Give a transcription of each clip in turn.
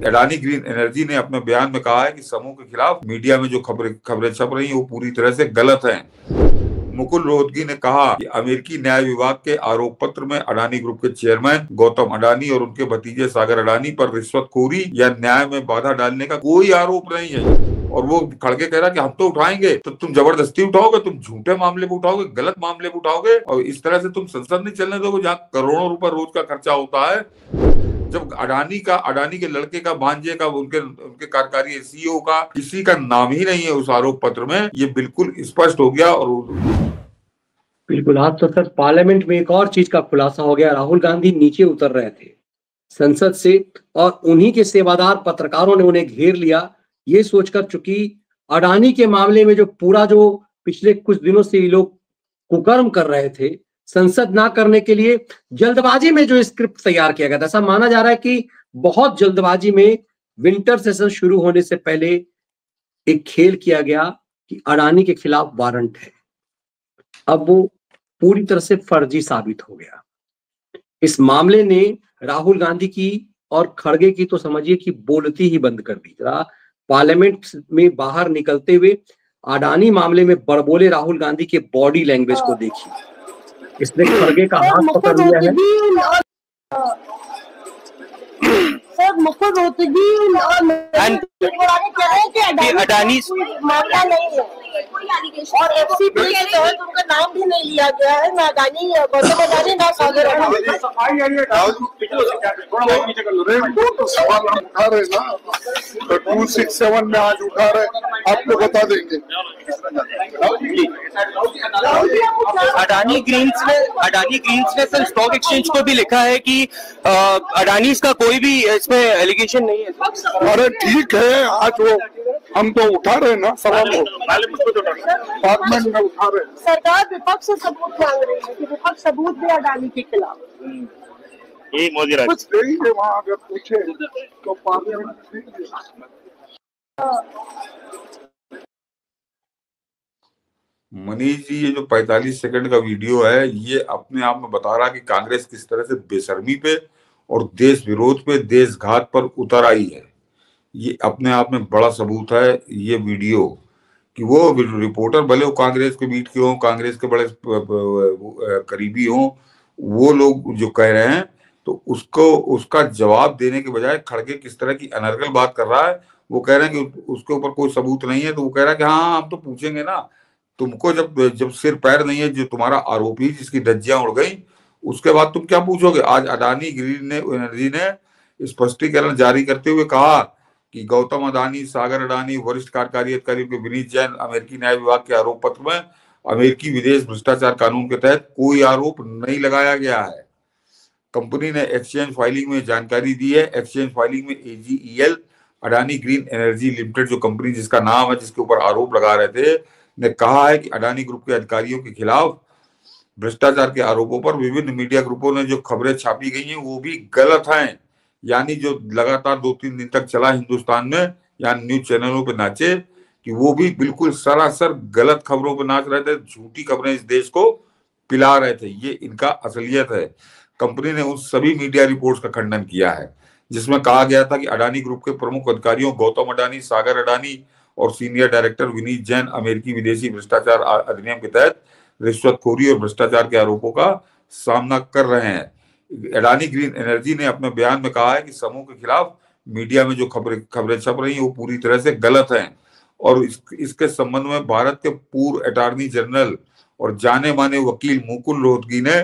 Adani green energy ने अपने बयान में कहा है कि समूह के खिलाफ मीडिया में जो खबरें छप रही हैं वो पूरी तरह से गलत हैं। मुकुल रोहतगी ने कहा कि अमेरिकी न्याय विभाग के आरोप पत्र में अडानी ग्रुप के चेयरमैन गौतम अडानी और उनके भतीजे सागर अडानी पर रिश्वतखोरी या न्याय में बाधा डालने का कोई आरोप नहीं है। और वो खड़के कह रहा कि हम तो उठाएंगे, तो तुम जबरदस्ती उठाओगे, तुम झूठे मामले पे उठाओगे, गलत मामले पे उठाओगे, और इस तरह से तुम संसद नहीं चलने दोगे जहाँ करोड़ों रुपए रोज का खर्चा होता है। जब अडानी के लड़के का, भांजे का, उनके कार्यकारी सीईओ का किसी का नाम ही नहीं है उस आरोप पत्र में, ये बिल्कुल स्पष्ट हो गया। और बिल्कुल, आज तो सर पार्लियामेंट में एक और चीज का खुलासा हो गया। राहुल गांधी नीचे उतर रहे थे संसद से और उन्हीं के सेवादार पत्रकारों ने उन्हें घेर लिया, ये सोचकर चूंकि अडानी के मामले में जो पिछले कुछ दिनों से ये लोग कुकर्म कर रहे थे, संसद ना करने के लिए जल्दबाजी में जो स्क्रिप्ट तैयार किया गया था, ऐसा माना जा रहा है कि बहुत जल्दबाजी में विंटर सेशन शुरू होने से पहले एक खेल किया गया कि अडानी के खिलाफ वारंट है। अब वो पूरी तरह से फर्जी साबित हो गया। इस मामले ने राहुल गांधी की और खड़गे की तो समझिए कि बोलती ही बंद कर दी। पार्लियामेंट में बाहर निकलते हुए अडानी मामले में बड़बोले राहुल गांधी के बॉडी लैंग्वेज को देखिए, इसने खड़गे का हाथ पकड़ लिया है। सर मुकुल रोहतगी अडानी मामला नहीं है और एफसीपी के तहत उनका नाम भी नहीं लिया गया है, ना अडानी, गौतम अडानी, ना सागर अडानी। सवाल हम उठा रहे ना, तो 267 में आज उठा रहे, आपको बता देंगे। अडानी ग्रीन्स ने सर स्टॉक एक्सचेंज को भी लिखा है कि अडानी का कोई भी इसमें एलिगेशन नहीं है। अरे ठीक है, आज वो हम तो उठा रहे ना सवाल, पार्लियामेंट में उठा रहे। सरकार विपक्ष से सबूत मांग रही है कि विपक्ष सबूत दे अडानी के खिलाफ। यही मोदी राज कुछ नहीं है वहाँ, अगर पूछे तो पार्लियामेंट। मनीष जी, ये जो 45 सेकंड का वीडियो है, ये अपने आप में बता रहा कि कांग्रेस किस तरह से बेशर्मी पे और देश विरोध पे, देशघात पर उतर आई है। ये अपने आप में बड़ा सबूत है ये वीडियो कि वो रिपोर्टर भले वो कांग्रेस के बीट के हों, कांग्रेस के बड़े करीबी हों, वो लोग जो कह रहे हैं तो उसका जवाब देने के बजाय खड़गे किस तरह की अनर्गल बात कर रहा है। वो कह रहे हैं कि उसके ऊपर कोई सबूत नहीं है, तो वो कह रहा है कि हाँ हम तो पूछेंगे ना, तुमको जब सिर पैर नहीं है, जो तुम्हारा आरोपी जिसकी धज्जियां उड़ गई, उसके बाद तुम क्या पूछोगे। आज अडानी ग्रीन एनर्जी ने स्पष्टीकरण जारी करते हुए कहा कि गौतम अडानी, सागर अडानी, वरिष्ठ कार्यकारी अधिकारी के विनीत जैन, अमेरिकी न्याय विभाग के आरोप पत्र में अमेरिकी विदेश भ्रष्टाचार कानून के तहत कोई आरोप नहीं लगाया गया है। कंपनी ने एक्सचेंज फाइलिंग में जानकारी दी है। एक्सचेंज फाइलिंग में AGEL, Adani green energy limited, जो कंपनी जिसका नाम है, जिसके ऊपर आरोप लगा रहे थे, ने कहा है कि अडानी ग्रुप के अधिकारियों के खिलाफ भ्रष्टाचार के आरोपों पर विभिन्न मीडिया ग्रुपों ने जो खबरें छापी गई हैं वो भी गलत हैं। यानी जो लगातार 2-3 दिन तक चला हिंदुस्तान में, यानी न्यूज चैनलों पे नाचे, कि वो भी बिल्कुल सरासर गलत खबरों पे नाच रहे थे, झूठी खबरें इस देश को पिला रहे थे। ये इनका असलियत है। कंपनी ने उन सभी मीडिया रिपोर्ट्स का खंडन किया है जिसमें कहा गया था कि अडानी ग्रुप के प्रमुख अधिकारियों गौतम अडानी, सागर अडानी और सीनियर डायरेक्टर विनीत जैन अमेरिकी विदेशी भ्रष्टाचार अधिनियम के तहत रिश्वतखोरी और भ्रष्टाचार के आरोपों का सामना कर रहे हैं। अडानी ग्रीन एनर्जी ने अपने बयान में कहा है कि समूह के खिलाफ मीडिया में जो खबरें छप रही हैं वो पूरी तरह से गलत हैं। और इसके संबंध में भारत के पूर्व अटॉर्नी जनरल और जाने माने वकील मुकुल रोहतगी ने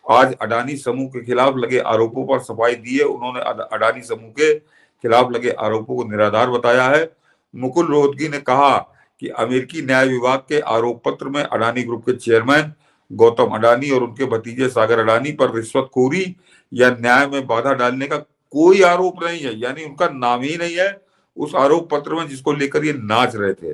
आज अडानी समूह के खिलाफ लगे आरोपों पर सफाई दी है। उन्होंने अडानी समूह के खिलाफ लगे आरोपों को निराधार बताया है। मुकुल रोहतगी ने कहा कि अमेरिकी न्याय विभाग के आरोप पत्र में अडानी ग्रुप के चेयरमैन गौतम अडानी और उनके भतीजे सागर अडानी पर रिश्वतखोरी या न्याय में बाधा डालने का कोई आरोप नहीं है। यानी उनका नाम ही नहीं है उस आरोप पत्र में जिसको लेकर ये नाच रहे थे।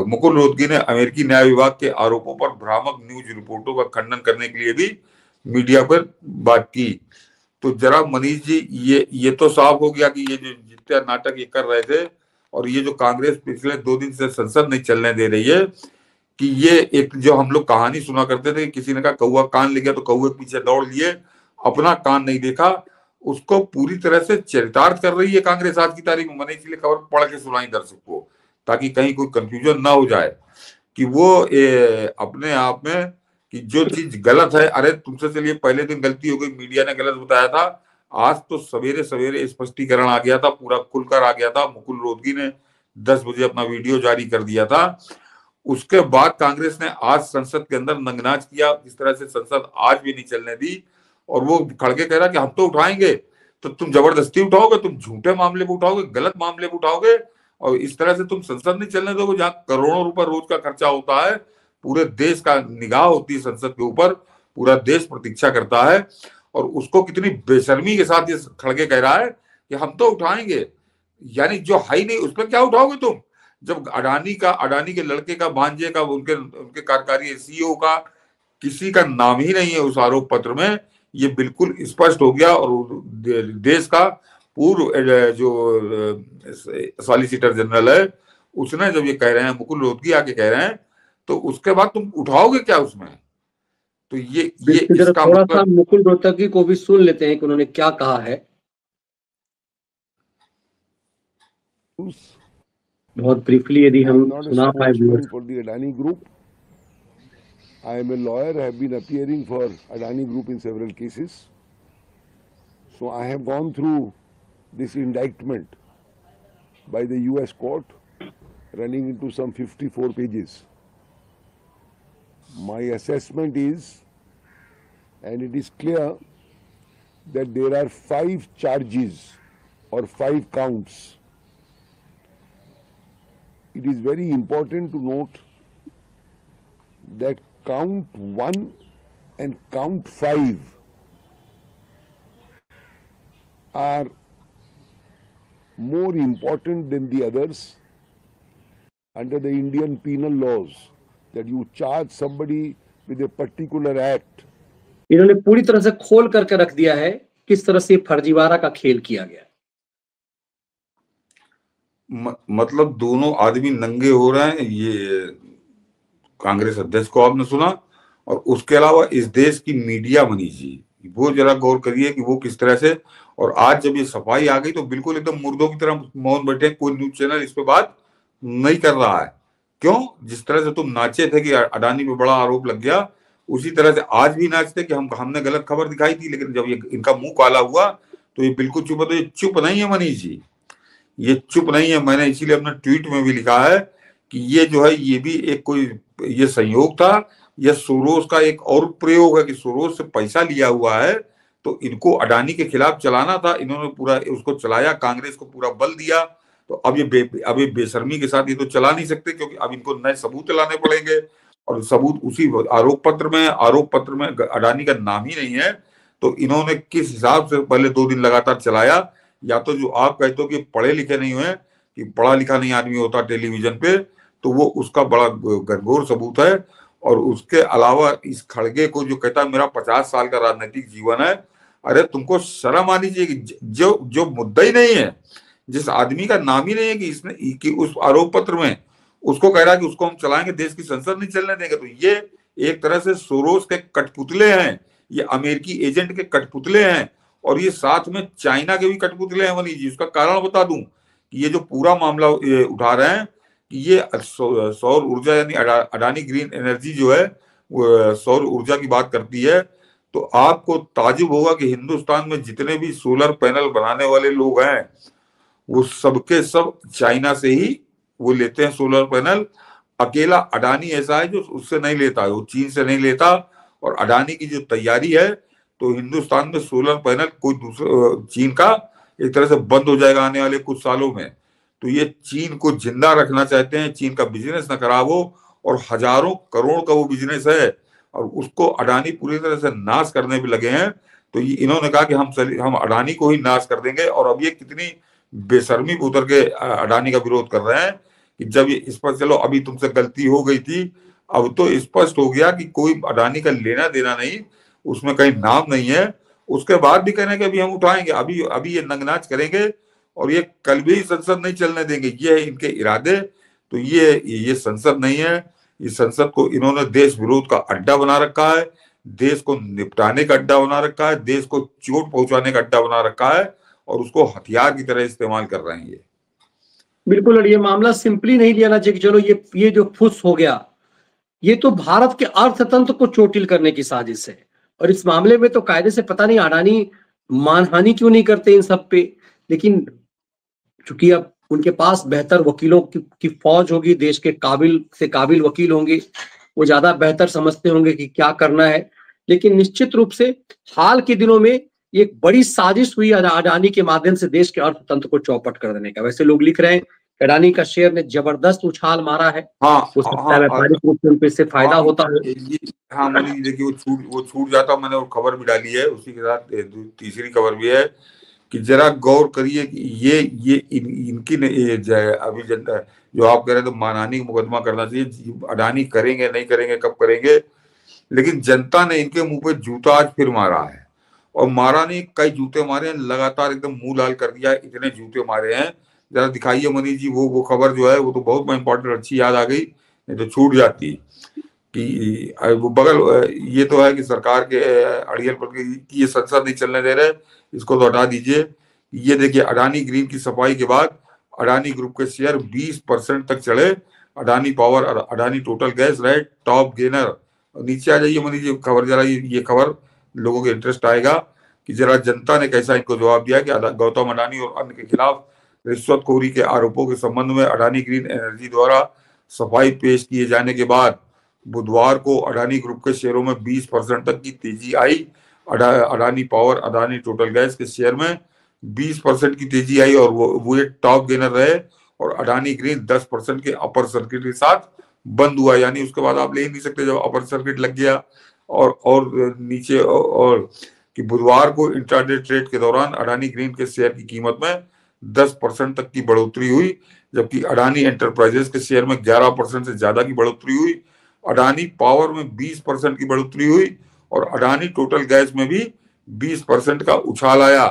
मुकुल रोहतगी ने अमेरिकी न्याय विभाग के आरोपों पर भ्रामक न्यूज रिपोर्टों का खंडन करने के लिए भी मीडिया पर बात की। तो जरा मनीष जी, ये तो साफ हो गया कि ये जो जितना नाटक ये कर रहे थे और ये जो कांग्रेस पिछले 2 दिन से संसद नहीं चलने दे रही है, कि ये एक जो हम लोग कहानी सुना करते थे, किसी ने कहा कौवा कान ले गया तो कौवे के पीछे दौड़ लिए, अपना कान नहीं देखा उसको पूरी तरह से चरितार्थ कर रही है कांग्रेस आज की तारीख में। मैंने इसलिए खबर पढ़ के सुनाई दर्शक को, ताकि कहीं कोई कंफ्यूजन ना हो जाए कि वो अपने आप में कि जो चीज गलत है, अरे तुमसे चलिए पहले दिन गलती हो गई, मीडिया ने गलत बताया था, आज तो सवेरे सवेरे स्पष्टीकरण आ गया था, पूरा खुलकर आ गया था। मुकुल रोहतगी ने 10 बजे अपना वीडियो जारी कर दिया था। उसके बाद कांग्रेस ने आज संसद के अंदर नंगनाच किया, इस तरह से संसद आज भी नहीं चलने दी। और वो खड़गे कह रहा कि हम तो उठाएंगे, तो तुम जबरदस्ती उठाओगे, तुम झूठे मामले पे उठाओगे, गलत मामले पे उठाओगे, और इस तरह से तुम संसद नहीं चलने दोगे, जहां करोड़ों रुपए रोज का खर्चा होता है, पूरे देश का निगाह होती है संसद के ऊपर, पूरा देश प्रतीक्षा करता है। और उसको कितनी बेशर्मी के साथ ये खड़गे कह रहा है कि हम तो उठाएंगे, यानी जो है ही नहीं उस पर क्या उठाओगे तुम? जब अडानी के लड़के का, भांजे का, उनके कार्यकारी सीईओ का किसी का नाम ही नहीं है उस आरोप पत्र में, ये बिल्कुल स्पष्ट हो गया। और देश का पूर्व जो सॉलिसिटर जनरल है, उसने जब ये कह रहे हैं, मुकुल रोहतगी आके कह रहे हैं, तो उसके बाद तुम उठाओगे क्या उसमें? तो ये इसका थोड़ा सा मुकुल रोहतगी को भी सुन लेते हैं कि उन्होंने क्या कहा है। बहुत ब्रीफली यदि हम सुना पाए। For the Adani Group, I am a lawyer. I have been appearing for Adani Group in several cases. So I have gone through this indictment by the US court, running into some 54 pages. My assessment is, and it is clear, that there are 5 charges or 5 counts. It is very important to note that count 1 and count 5 are more important than the others under the Indian penal laws, that you charge somebody with a particular act. इन्होंने पूरी तरह से खोल करके रख दिया है किस तरह से फर्जीवाड़ा का खेल किया गया। मतलब दोनों आदमी नंगे हो रहे हैं, ये कांग्रेस अध्यक्ष को आपने सुना, और उसके अलावा इस देश की मीडिया मनीष जी, वो जरा गौर करिए कि वो किस तरह से, और आज जब ये सफाई आ गई तो बिल्कुल एकदम मुर्दों की तरह मौन बैठे, कोई न्यूज चैनल इस पे बात नहीं कर रहा है। क्यों? जिस तरह से तुम नाचे थे कि अडानी पे बड़ा आरोप लग गया, उसी तरह से आज भी नाचते कि हमने गलत खबर दिखाई थी, लेकिन जब ये इनका मुंह काला हुआ तो ये बिल्कुल चुप है। तो ये चुप नहीं है मनीष जी, ये चुप नहीं है। मैंने इसीलिए अपने ट्वीट में भी लिखा है कि ये जो है, ये भी एक कोई ये संयोग था, यह सोरोस का एक और प्रयोग है कि सोरोस से पैसा लिया हुआ है, तो इनको अडानी के खिलाफ चलाना था, इन्होंने पूरा उसको चलाया, कांग्रेस को पूरा बल दिया। तो अब ये बेशर्मी के साथ ये तो चला नहीं सकते, क्योंकि अब इनको नए सबूत लाने पड़ेंगे, और सबूत उसी आरोप पत्र में अडानी का नाम ही नहीं है। तो इन्होंने किस हिसाब से पहले 2 दिन लगातार चलाया, या तो जो आप कहते हो कि पढ़े लिखे नहीं हुए, कि पढ़ा लिखा नहीं आदमी होता टेलीविजन पे, तो वो उसका बड़ा घनघोर सबूत है। और उसके अलावा इस खड़गे को जो कहता है मेरा 50 साल का राजनीतिक जीवन है, अरे तुमको शर्म आनी चाहिए कि जो मुद्दा ही नहीं है, जिस आदमी का नाम ही नहीं है कि उस आरोप पत्र में उसको कह रहा है कि उसको हम चलाएंगे, देश की संसद नहीं चलने देंगे। तो ये एक तरह से सोरोस के कठपुतले हैं, ये अमेरिकी एजेंट के कठपुतले हैं, और ये साथ में चाइना के भी कठपुतले हैं मनीष जी। उसका कारण बता दूं कि ये जो पूरा मामला उठा रहे हैं कि ये सौर ऊर्जा, यानी अडानी ग्रीन एनर्जी जो है वो सौर ऊर्जा की बात करती है। तो आपको ताजुब होगा कि हिंदुस्तान में जितने भी सोलर पैनल बनाने वाले लोग हैं, वो सबके सब चाइना से ही वो लेते हैं सोलर पैनल। अकेला अडानी ऐसा है जो उससे नहीं लेता है, वो चीन से नहीं लेता। और अडानी की जो तैयारी है, तो हिंदुस्तान में सोलर पैनल कोई दूसरा चीन का एक तरह से बंद हो जाएगा आने वाले कुछ सालों में। तो ये चीन को जिंदा रखना चाहते हैं, चीन का बिजनेस न खराब हो, और हजारों करोड़ का वो बिजनेस है, और उसको अडानी पूरी तरह से नाश करने पे लगे हैं। तो ये इन्होंने कहा कि हम अडानी को ही नाश कर देंगे। और अब ये कितनी बेशर्मी पे उतर के अडानी का विरोध कर रहे हैं कि जब ये इस पर, चलो अभी तुमसे गलती हो गई थी, अब तो स्पष्ट हो गया कि कोई अडानी का लेना देना नहीं, उसमें कहीं नाम नहीं है। उसके बाद भी कहने के अभी हम उठाएंगे, अभी ये नंगनाच करेंगे, और ये कल भी संसद नहीं चलने देंगे, ये है इनके इरादे। तो ये संसद नहीं है, इस संसद को इन्होंने देश विरोध का अड्डा बना रखा है। देश को निपटाने का अड्डा बना रखा है, देश को चोट पहुंचाने का अड्डा बना रखा है और उसको हथियार की तरह इस्तेमाल कर रहे हैं ये। बिल्कुल, और ये मामला सिंपली नहीं लिया ना चाहिए कि चलो ये जो फुस हो गया, ये तो भारत के अर्थतंत्र को चोटिल करने की साजिश है। और इस मामले में तो कायदे से पता नहीं अडानी मानहानि क्यों नहीं करते इन सब पे, लेकिन चूंकि अब उनके पास बेहतर वकीलों की फौज होगी, देश के काबिल से काबिल वकील होंगे, वो ज्यादा बेहतर समझते होंगे कि क्या करना है। लेकिन निश्चित रूप से हाल के दिनों में एक बड़ी साजिश हुई अडानी के माध्यम से देश के अर्थतंत्र को चौपट कर देने का। वैसे लोग लिख रहे हैं अडानी का शेयर ने जबरदस्त उछाल मारा है। हाँ, हो सकता है व्यापारिक रूप से उनपे से फायदा होता है। हाँ मनीष, देखिए वो छूट जाता, मैंने वो खबर भी डाली है, उसी के साथ तीसरी खबर भी है कि जरा गौर करिए कि ये इनकी अभी जनता जो आप कह रहे थे तो मानहानि का मुकदमा करना चाहिए, अडानी करेंगे नहीं करेंगे, कब करेंगे, लेकिन जनता ने इनके मुंह पे जूता आज फिर मारा है। और मारा नहीं, कई जूते मारे हैं लगातार, एकदम मुंह लाल कर दिया, इतने जूते मारे हैं। जरा दिखाइए मनीष जी वो खबर जो है, वो तो बहुत इंपॉर्टेंट, अच्छी याद आ गई, नहीं तो छूट जाती कि वो बगल ये तो है कि सरकार के अड़ियल पर कि ये संसद नहीं चलने दे रहे, इसको तो हटा दीजिए। ये देखिए अडानी ग्रीन की सफाई के बाद अडानी ग्रुप के शेयर 20% तक चढ़े। Adani Power, Adani Total gas रहे टॉप गेनर। नीचे आ जाइए मनीष जी खबर, जरा ये खबर लोगों के इंटरेस्ट आएगा कि जरा जनता ने कैसा इनको जवाब दिया कि गौतम अडानी और अन्य के खिलाफ रिश्वतखोरी के आरोपों के संबंध में अडानी ग्रीन एनर्जी द्वारा सफाई पेश किए जाने के बाद बुधवार को अडानी ग्रुप के शेयरों में 20% तक की तेजी आई। Adani Power, Adani Total Gas के शेयर में 20% की तेजी आई और वो एक टॉप गेनर रहे। और अडानी ग्रीन 10% के अपर सर्किट के साथ बंद हुआ, यानी उसके बाद आप ले ही नहीं सकते जब अपर सर्किट लग गया। और नीचे और कि बुधवार को इंट्राडे ट्रेड के दौरान अडानी ग्रीन के शेयर की कीमत में 10% तक की बढ़ोतरी हुई, जबकि अडानी एंटरप्राइजेस के शेयर में 11% से ज्यादा की बढ़ोतरी हुई। अडानी पावर में 20% की बढ़ोतरी हुई और अडानी टोटल गैस में भी 20% का उछाल आया।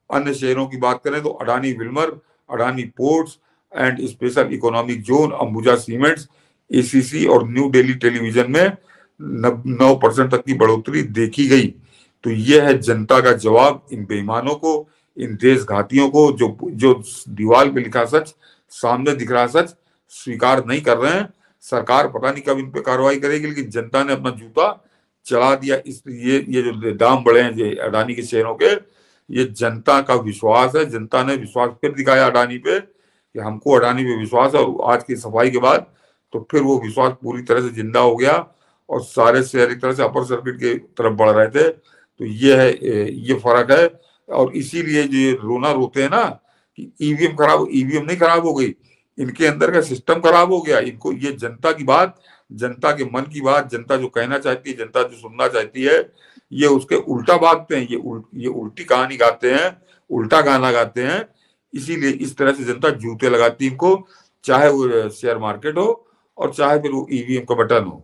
अन्य शेयरों की बात करें तो Adani Wilmer, Adani ports and special economic zone, Ambuja cements, ACC और न्यू दिल्ली टेलीविजन में 9% तक की बढ़ोतरी देखी गई। तो यह है जनता का जवाब इन बेईमानों को, इन देशघातियों को, जो दीवार पे लिखा सच, सामने दिख रहा सच स्वीकार नहीं कर रहे हैं। सरकार पता नहीं कब इन पे कार्रवाई करेगी, लेकिन जनता ने अपना जूता चढ़ा दिया। ये जो दाम बढ़े हैं अडानी के शेयरों के, ये जनता का विश्वास है। जनता ने विश्वास फिर दिखाया अडानी पे कि हमको अडानी पे विश्वास है, और आज की सफाई के बाद तो फिर वो विश्वास पूरी तरह से जिंदा हो गया और सारे शेयर एक तरह से अपर सर्किट की तरफ बढ़ रहे थे। तो ये है, ये फर्क है। और इसीलिए जो रोना रोते हैं ना कि ईवीएम खराब, ईवीएम नहीं खराब हो गई, इनके अंदर का सिस्टम खराब हो गया। इनको ये जनता की बात, जनता के मन की बात, जनता जो कहना चाहती है, जनता जो सुनना चाहती है, ये उसके उल्टा भागते हैं, ये उल्टी कहानी गाते हैं, उल्टा गाना गाते हैं। इसीलिए इस तरह से जनता जूते लगाती है इनको, चाहे वो शेयर मार्केट हो और चाहे फिर वो ईवीएम का बटन हो।